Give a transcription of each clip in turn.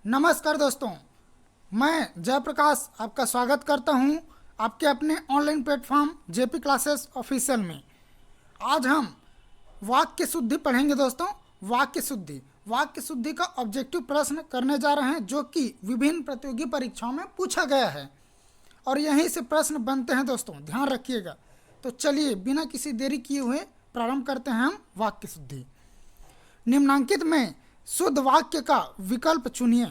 नमस्कार दोस्तों, मैं जयप्रकाश आपका स्वागत करता हूं आपके अपने online platform JP classes official में। आज हम वाक्य शुद्धि पढ़ेंगे दोस्तों। वाक्य शुद्धि का ऑब्जेक्टिव प्रश्न करने जा रहे हैं जो कि विभिन्न प्रतियोगी परीक्षाओं में पूछा गया है और यहीं से प्रश्न बनते हैं दोस्तों, ध्यान रखिएगा। तो चलिए बिना किसी देरी किए हुए प्रारंभ करते हैं हम वाक्य शुद्धि। निम्नांकित में शुद्ध वाक्य का विकल्प चुनिए।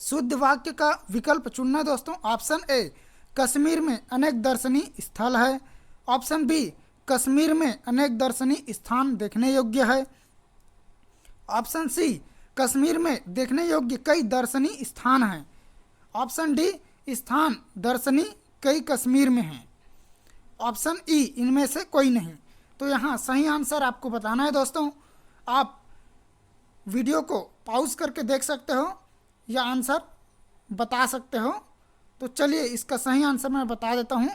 शुद्ध वाक्य का विकल्प चुनना दोस्तों। ऑप्शन ए, कश्मीर में अनेक दर्शनीय स्थल है। ऑप्शन बी, कश्मीर में अनेक दर्शनीय स्थान देखने योग्य है। ऑप्शन सी, कश्मीर में देखने योग्य कई दर्शनीय स्थान हैं। ऑप्शन डी, स्थान दर्शनीय कई कश्मीर में हैं। ऑप्शन ई, इनमें से कोई नहीं। तो यहाँ सही आंसर आपको बताना है दोस्तों। आप वीडियो को पॉज करके देख सकते हो या आंसर बता सकते हो। तो चलिए इसका सही आंसर मैं बता देता हूँ।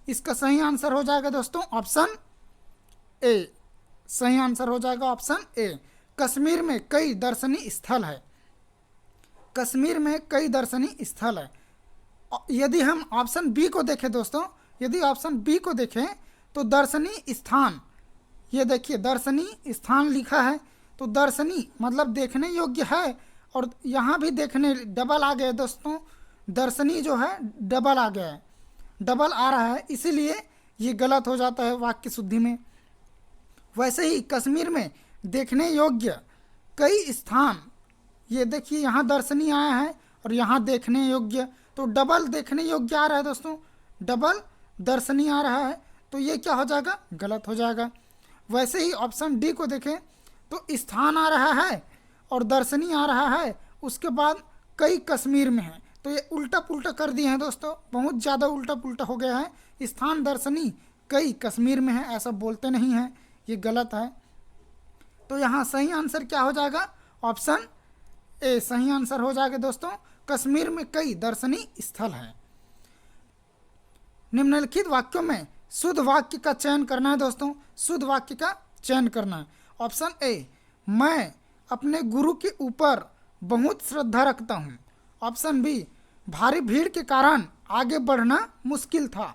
इसका सही आंसर हो जाएगा दोस्तों ऑप्शन ए। सही आंसर हो जाएगा ऑप्शन ए। कश्मीर में कई दर्शनीय स्थल है। कश्मीर में कई दर्शनीय स्थल है। यदि हम ऑप्शन बी को देखें दोस्तों, यदि ऑप्शन बी को देखें तो दर्शनीय स्थान, ये देखिए दर्शनीय स्थान लिखा है। तो दर्शनीय मतलब देखने योग्य है और यहाँ भी देखने डबल आ गया दोस्तों। दर्शनीय जो है डबल आ गया है, डबल आ रहा है, इसीलिए ये गलत हो जाता है वाक्य शुद्धि में। वैसे ही कश्मीर में देखने योग्य कई स्थान, ये देखिए यहाँ दर्शनीय आया है और यहाँ देखने योग्य, तो डबल देखने योग्य आ रहा है दोस्तों, डबल दर्शनीय आ रहा है। तो ये क्या हो जाएगा, गलत हो जाएगा। वैसे ही ऑप्शन डी को देखें तो स्थान आ रहा है और दर्शनीय आ रहा है, उसके बाद कई कश्मीर में है। तो ये उल्टा पुल्टा कर दिए हैं दोस्तों, बहुत ज़्यादा उल्टा पुल्टा हो गया है। स्थान दर्शनीय कई कश्मीर में है ऐसा बोलते नहीं हैं, ये गलत है। तो यहाँ सही आंसर क्या हो जाएगा, ऑप्शन ए सही आंसर हो जाएगा दोस्तों। कश्मीर में कई दर्शनीय स्थल हैं। निम्नलिखित वाक्यों में शुद्ध वाक्य का चयन करना है दोस्तों। शुद्ध वाक्य का चयन करना है। ऑप्शन ए, मैं अपने गुरु के ऊपर बहुत श्रद्धा रखता हूँ। ऑप्शन बी, भारी भीड़ के कारण आगे बढ़ना मुश्किल था।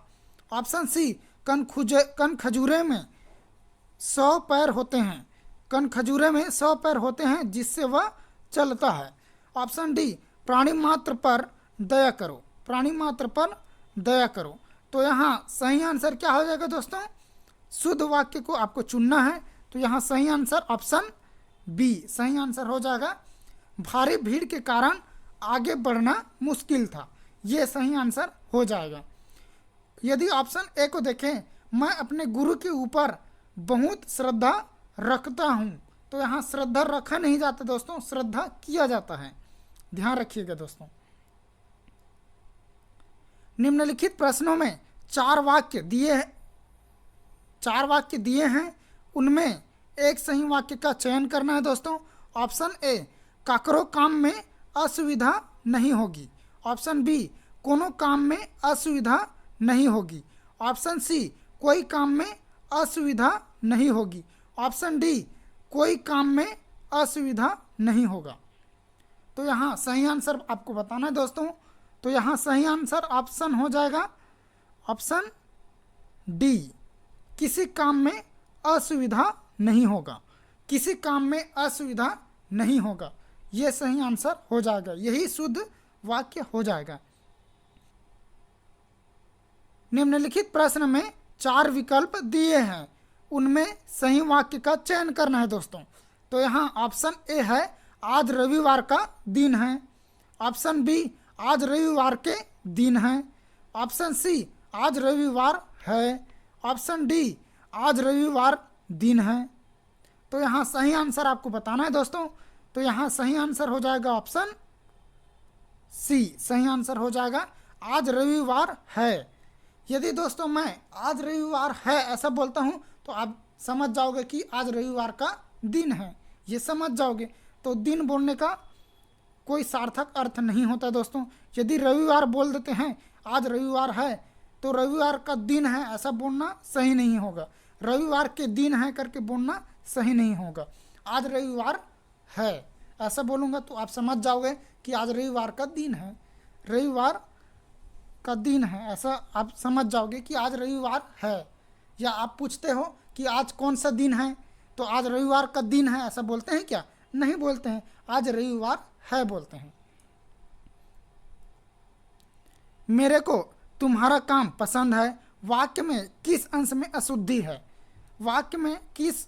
ऑप्शन सी, कन खजूरे में 100 पैर होते हैं। कन खजूरे में 100 पैर होते हैं जिससे वह चलता है। ऑप्शन डी, प्राणी मात्र पर दया करो। प्राणी मात्र पर दया करो। तो यहाँ सही आंसर क्या हो जाएगा दोस्तों, शुद्ध वाक्य को आपको चुनना है। तो यहाँ सही आंसर ऑप्शन बी सही आंसर हो जाएगा। भारी भीड़ के कारण आगे बढ़ना मुश्किल था, ये सही आंसर हो जाएगा। यदि ऑप्शन ए को देखें, मैं अपने गुरु के ऊपर बहुत श्रद्धा रखता हूँ, तो यहाँ श्रद्धा रखा नहीं जाता दोस्तों, श्रद्धा किया जाता है, ध्यान रखिएगा दोस्तों। निम्नलिखित प्रश्नों में 4 वाक्य दिए हैं, उनमें एक सही वाक्य का चयन करना है दोस्तों। ऑप्शन ए, काकरो काम में असुविधा नहीं होगी। ऑप्शन बी, कोनो काम में असुविधा नहीं होगी। ऑप्शन सी, कोई काम में असुविधा नहीं होगी। ऑप्शन डी, कोई काम में असुविधा नहीं होगा। तो यहाँ सही आंसर आपको बताना है दोस्तों। तो यहाँ सही आंसर ऑप्शन हो जाएगा ऑप्शन डी, किसी काम में असुविधा नहीं होगा। किसी काम में असुविधा नहीं होगा, यह सही आंसर हो जाएगा, यही शुद्ध वाक्य हो जाएगा। निम्नलिखित प्रश्न में 4 विकल्प दिए हैं, उनमें सही वाक्य का चयन करना है दोस्तों। तो यहाँ ऑप्शन ए है, आज रविवार का दिन है। ऑप्शन बी, आज रविवार के दिन है। ऑप्शन सी, आज रविवार है। ऑप्शन डी, आज रविवार दिन है। तो यहाँ सही आंसर आपको बताना है दोस्तों। तो यहाँ सही आंसर हो जाएगा ऑप्शन सी सही आंसर हो जाएगा, आज रविवार है। यदि दोस्तों मैं आज रविवार है ऐसा बोलता हूँ तो आप समझ जाओगे कि आज रविवार का दिन है, ये समझ जाओगे। तो दिन बोलने का कोई सार्थक अर्थ नहीं होता दोस्तों। यदि रविवार बोल देते हैं आज रविवार है, तो रविवार का दिन है ऐसा बोलना सही नहीं होगा। रविवार के दिन है करके बोलना सही नहीं होगा। आज रविवार है ऐसा बोलूँगा तो आप समझ जाओगे कि आज रविवार का दिन है, रविवार का दिन है, ऐसा आप समझ जाओगे कि आज रविवार है। या आप पूछते हो कि आज कौन सा दिन है, तो आज रविवार का दिन है ऐसा बोलते हैं क्या? नहीं बोलते हैं, आज रविवार है बोलते हैं। मेरे को तुम्हारा काम पसंद है, वाक्य में किस अंश में अशुद्धि है? वाक्य में किस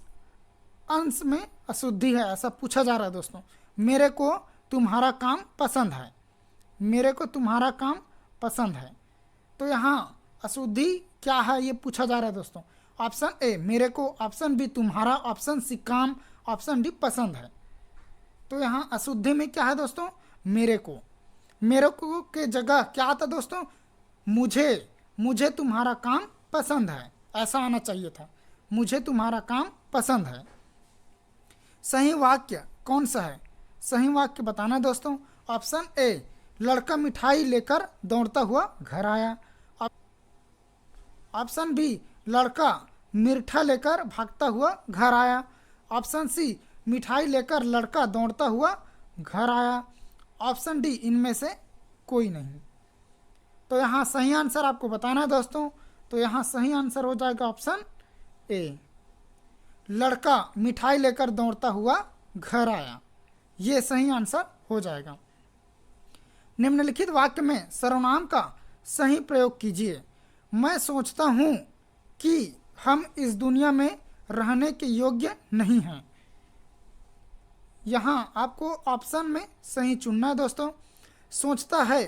अंश में अशुद्धि है ऐसा पूछा जा रहा है दोस्तों। मेरे को तुम्हारा काम पसंद है, मेरे को तुम्हारा काम पसंद है, तो यहाँ अशुद्धि क्या है ये पूछा जा रहा है दोस्तों। ऑप्शन ए मेरे को, ऑप्शन बी तुम्हारा, ऑप्शन सी काम, ऑप्शन डी पसंद है। तो यहाँ अशुद्धि में क्या है दोस्तों? मेरे को। मेरे को के जगह क्या आता दोस्तों? मुझे, मुझे तुम्हारा काम पसंद है, ऐसा आना चाहिए था, मुझे तुम्हारा काम पसंद है। सही वाक्य कौन सा है? सही वाक्य बताना है दोस्तों। ऑप्शन ए लड़का मिठाई लेकर दौड़ता हुआ घर आया, ऑप्शन बी लड़का मिर्ठा लेकर भागता हुआ घर आया, ऑप्शन सी मिठाई लेकर लड़का दौड़ता हुआ घर आया, ऑप्शन डी इनमें से कोई नहीं। तो यहाँ सही आंसर आपको बताना है दोस्तों। तो यहाँ सही आंसर हो जाएगा ऑप्शन ए, लड़का मिठाई लेकर दौड़ता हुआ घर आया, ये सही आंसर हो जाएगा। निम्नलिखित वाक्य में सर्वनाम का सही प्रयोग कीजिए। मैं सोचता हूँ कि हम इस दुनिया में रहने के योग्य नहीं हैं। यहाँ आपको ऑप्शन में सही चुनना है दोस्तों। सोचता है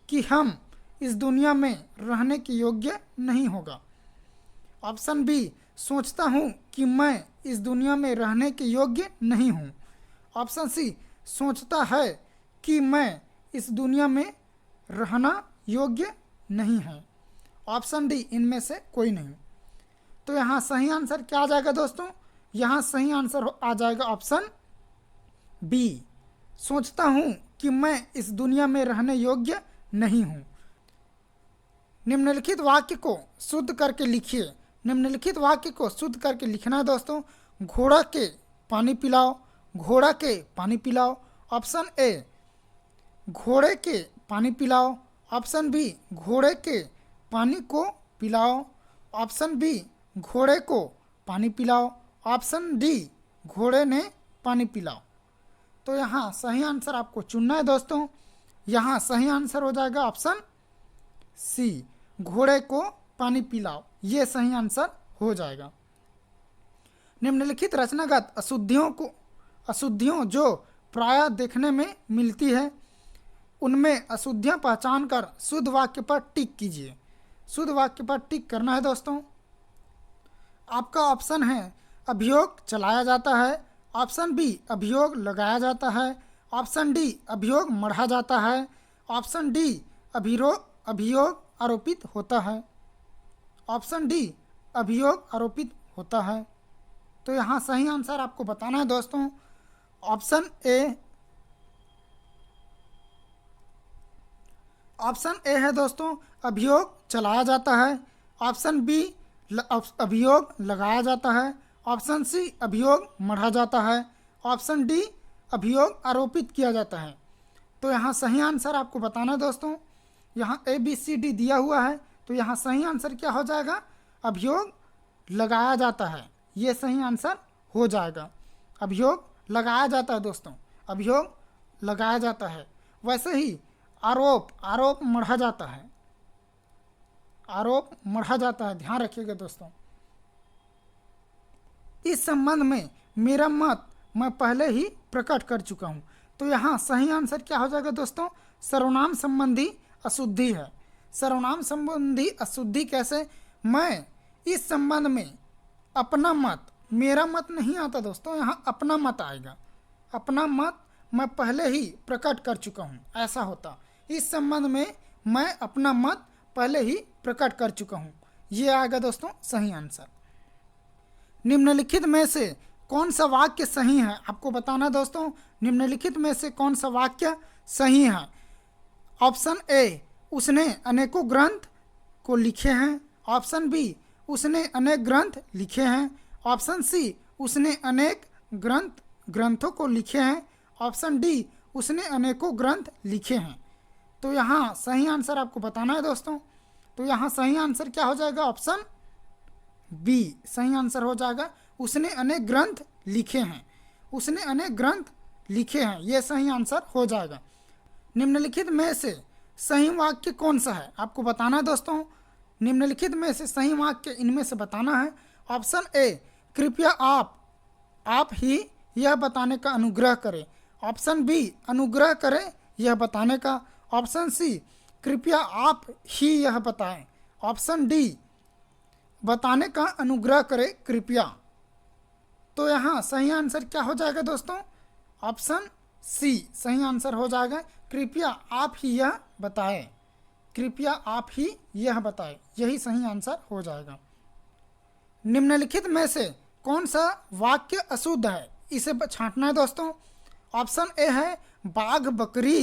कि हम इस दुनिया में रहने के योग्य नहीं होगा। ऑप्शन बी सोचता हूँ कि मैं इस दुनिया में रहने के योग्य नहीं हूँ। ऑप्शन सी सोचता है कि मैं इस दुनिया में रहना योग्य नहीं है। ऑप्शन डी इनमें से कोई नहीं। तो यहाँ सही आंसर क्या आ जाएगा दोस्तों? यहाँ सही आंसर आ जाएगा ऑप्शन बी, सोचता हूँ कि मैं इस दुनिया में रहने योग्य नहीं हूँ। निम्नलिखित वाक्य को शुद्ध करके लिखिए। निम्नलिखित वाक्य को शुद्ध करके लिखना है दोस्तों। घोड़ा के पानी पिलाओ, घोड़ा के पानी पिलाओ। ऑप्शन ए घोड़े के पानी पिलाओ, ऑप्शन बी घोड़े के पानी को पिलाओ, ऑप्शन बी घोड़े को पानी पिलाओ, ऑप्शन डी घोड़े ने पानी पिलाओ। तो यहाँ सही आंसर आपको चुनना है दोस्तों। यहाँ सही आंसर हो जाएगा ऑप्शन सी, घोड़े को पानी पिलाओ, ये सही आंसर हो जाएगा। निम्नलिखित रचनागत अशुद्धियों जो प्रायः देखने में मिलती है, उनमें अशुद्धियाँ पहचान कर शुद्ध वाक्य पर टिक कीजिए। शुद्ध वाक्य पर टिक करना है दोस्तों। आपका ऑप्शन है अभियोग चलाया जाता है, ऑप्शन बी अभियोग लगाया जाता है, ऑप्शन डी अभियोग मढ़ा जाता है, ऑप्शन डी अभियोग आरोपित होता है, ऑप्शन डी अभियोग आरोपित होता है। तो यहाँ सही आंसर आपको बताना है दोस्तों। ऑप्शन ए है दोस्तों अभियोग चलाया जाता है, ऑप्शन बी अभियोग लगाया जाता है, ऑप्शन सी अभियोग मढ़ा जाता है, ऑप्शन डी अभियोग आरोपित किया जाता है। तो यहाँ सही आंसर आपको बताना है दोस्तों। यहाँ ए बी सी डी दिया हुआ है, तो यहाँ सही आंसर क्या हो जाएगा? अभियोग लगाया जाता है, ये सही आंसर हो जाएगा। अभियोग लगाया जाता है दोस्तों, अभियोग लगाया जाता है। वैसे ही आरोप मढ़ा जाता है, आरोप मढ़ा जाता है, ध्यान रखिएगा दोस्तों। इस संबंध में मेरा मत मैं पहले ही प्रकट कर चुका हूँ। तो यहाँ सही आंसर क्या हो जाएगा दोस्तों? सर्वनाम संबंधी अशुद्धि है। सर्वनाम संबंधी अशुद्धि कैसे? मैं इस संबंध में अपना मत, मेरा मत नहीं आता दोस्तों, यहाँ अपना मत आएगा। अपना मत मैं पहले ही प्रकट कर चुका हूँ, ऐसा होता। इस संबंध में मैं अपना मत पहले ही प्रकट कर चुका हूँ, ये आएगा दोस्तों सही आंसर। निम्नलिखित में से कौन सा वाक्य सही है आपको बताना दोस्तों। निम्नलिखित में से कौन सा वाक्य सही है? ऑप्शन ए उसने अनेकों ग्रंथ को लिखे हैं, ऑप्शन बी उसने अनेक ग्रंथ लिखे हैं, ऑप्शन सी उसने अनेक ग्रंथों को लिखे हैं, ऑप्शन डी, उसने अनेकों ग्रंथ लिखे हैं। तो यहाँ सही आंसर आपको बताना है दोस्तों। तो यहाँ सही आंसर क्या हो जाएगा? ऑप्शन बी सही आंसर हो जाएगा। उसने अनेक ग्रंथ लिखे हैं, उसने अनेक ग्रंथ लिखे हैं, ये सही आंसर हो जाएगा। निम्नलिखित में से सही वाक्य कौन सा है आपको बताना है दोस्तों। निम्नलिखित में से सही वाक्य इनमें से बताना है। ऑप्शन ए, कृपया आप ही यह बताने का अनुग्रह करें। ऑप्शन बी, अनुग्रह करें यह बताने का। ऑप्शन सी, कृपया आप ही यह बताएं। ऑप्शन डी, बताने का अनुग्रह करें कृपया। तो यहाँ सही आंसर क्या हो जाएगा दोस्तों? ऑप्शन सी सही आंसर हो जाएगा। कृपया आप ही यह बताएं, कृपया आप ही यह बताएं, यही सही आंसर हो जाएगा। निम्नलिखित में से कौन सा वाक्य अशुद्ध है, इसे छांटना है दोस्तों। ऑप्शन ए है, बाघ बकरी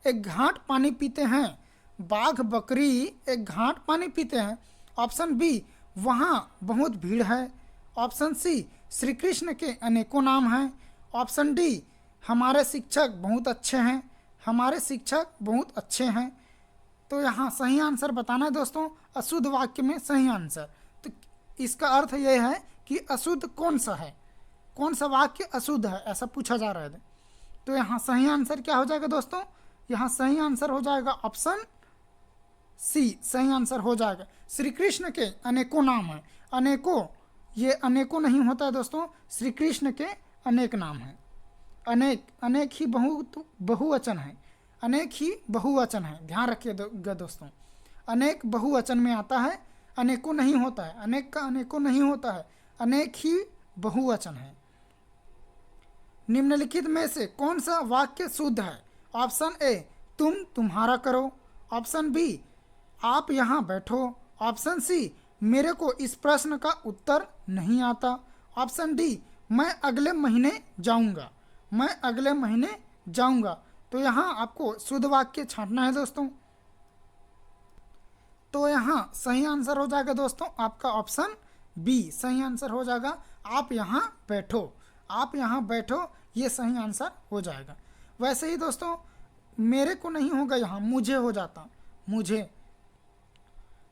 एक घाट पानी पीते हैं। बाघ बकरी एक घाट पानी पीते हैं। ऑप्शन बी, वहाँ बहुत भीड़ है। ऑप्शन सी, श्री कृष्ण के अनेकों नाम हैं। ऑप्शन डी, हमारे शिक्षक बहुत अच्छे हैं। हमारे शिक्षक बहुत अच्छे हैं। तो यहाँ सही आंसर बताना है दोस्तों, अशुद्ध वाक्य में सही आंसर। तो इसका अर्थ यह है कि अशुद्ध कौन सा है, कौन सा वाक्य अशुद्ध है, ऐसा पूछा जा रहा है। तो यहाँ सही आंसर क्या हो जाएगा दोस्तों? यहाँ सही आंसर हो जाएगा ऑप्शन सी सही आंसर हो जाएगा। श्री कृष्ण के अनेकों नाम हैं। अनेकों, ये अनेकों नहीं होता है दोस्तों, श्री कृष्ण के अनेक नाम हैं। अनेक, अनेक ही बहुवचन है। अनेक ही बहुवचन है, ध्यान रखिएगा दोस्तों। अनेक बहुवचन में आता है, अनेकों नहीं होता है। अनेक का अनेकों नहीं होता है, अनेक ही बहुवचन है। निम्नलिखित में से कौन सा वाक्य शुद्ध है? ऑप्शन ए, तुम तुम्हारा करो। ऑप्शन बी, आप यहाँ बैठो। ऑप्शन सी, मेरे को इस प्रश्न का उत्तर नहीं आता। ऑप्शन डी, मैं अगले महीने जाऊंगा। मैं अगले महीने जाऊंगा। तो यहाँ आपको शुद्ध वाक्य छांटना है दोस्तों। तो यहाँ सही आंसर हो जाएगा दोस्तों आपका ऑप्शन बी सही आंसर हो जाएगा। आप यहाँ बैठो, आप यहाँ बैठो, ये सही आंसर हो जाएगा। वैसे ही दोस्तों, मेरे को नहीं होगा यहाँ, मुझे हो जाता, मुझे।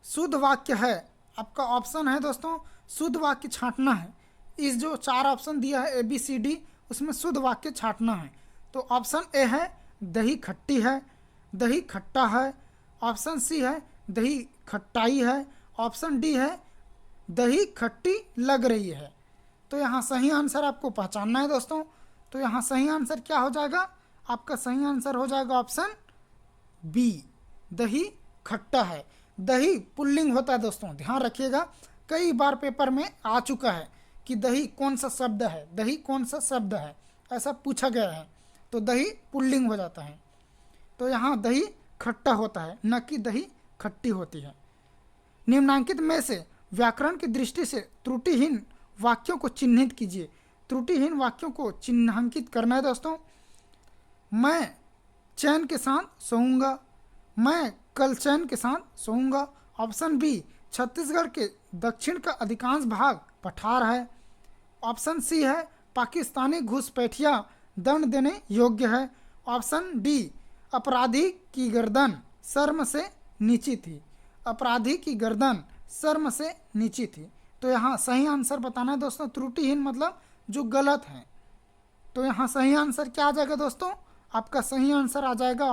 शुद्ध वाक्य है आपका ऑप्शन है दोस्तों, शुद्ध वाक्य छांटना है। इस जो 4 ऑप्शन दिया है ABCD, उसमें शुद्ध वाक्य छांटना है। तो ऑप्शन ए है, दही खट्टी है, दही खट्टा है। ऑप्शन सी है, दही खट्टाई है। ऑप्शन डी है, दही खट्टी लग रही है। तो यहाँ सही आंसर आपको पहचानना है दोस्तों। तो यहाँ सही आंसर क्या हो जाएगा? आपका सही आंसर हो जाएगा ऑप्शन बी, दही खट्टा है। दही पुल्लिंग होता है दोस्तों, ध्यान रखिएगा। कई बार पेपर में आ चुका है कि दही कौन सा शब्द है, दही कौन सा शब्द है, ऐसा पूछा गया है। तो दही पुल्लिंग हो जाता है। तो यहाँ दही खट्टा होता है, न कि दही खट्टी होती है। निम्नांकित में से व्याकरण की दृष्टि से त्रुटिहीन वाक्यों को चिन्हित कीजिए। त्रुटिहीन वाक्यों को चिन्हांकित करना है दोस्तों। मैं चैन के साथ सोऊंगा। मैं कल चैन के साथ सोऊंगा। ऑप्शन बी, छत्तीसगढ़ के दक्षिण का अधिकांश भाग पठार है। ऑप्शन सी है, पाकिस्तानी घुसपैठिया दंड देने योग्य है। ऑप्शन डी, अपराधी की गर्दन शर्म से नीची थी। अपराधी की गर्दन शर्म से नीची थी। तो यहाँ सही आंसर बताना है दोस्तों। त्रुटिहीन मतलब जो गलत है। तो यहाँ सही आंसर क्या आ जाएगा दोस्तों? आपका सही आंसर आ जाएगा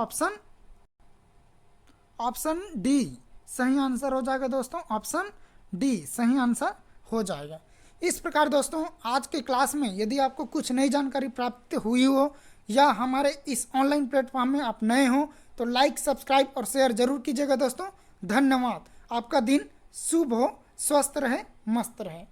ऑप्शन डी सही आंसर हो जाएगा दोस्तों। ऑप्शन डी सही आंसर हो जाएगा। इस प्रकार दोस्तों, आज के क्लास में यदि आपको कुछ नई जानकारी प्राप्त हुई हो या हमारे इस ऑनलाइन प्लेटफॉर्म में आप नए हो तो लाइक, सब्सक्राइब और शेयर जरूर कीजिएगा दोस्तों। धन्यवाद। आपका दिन शुभ हो, स्वस्थ रहे, मस्त रहे।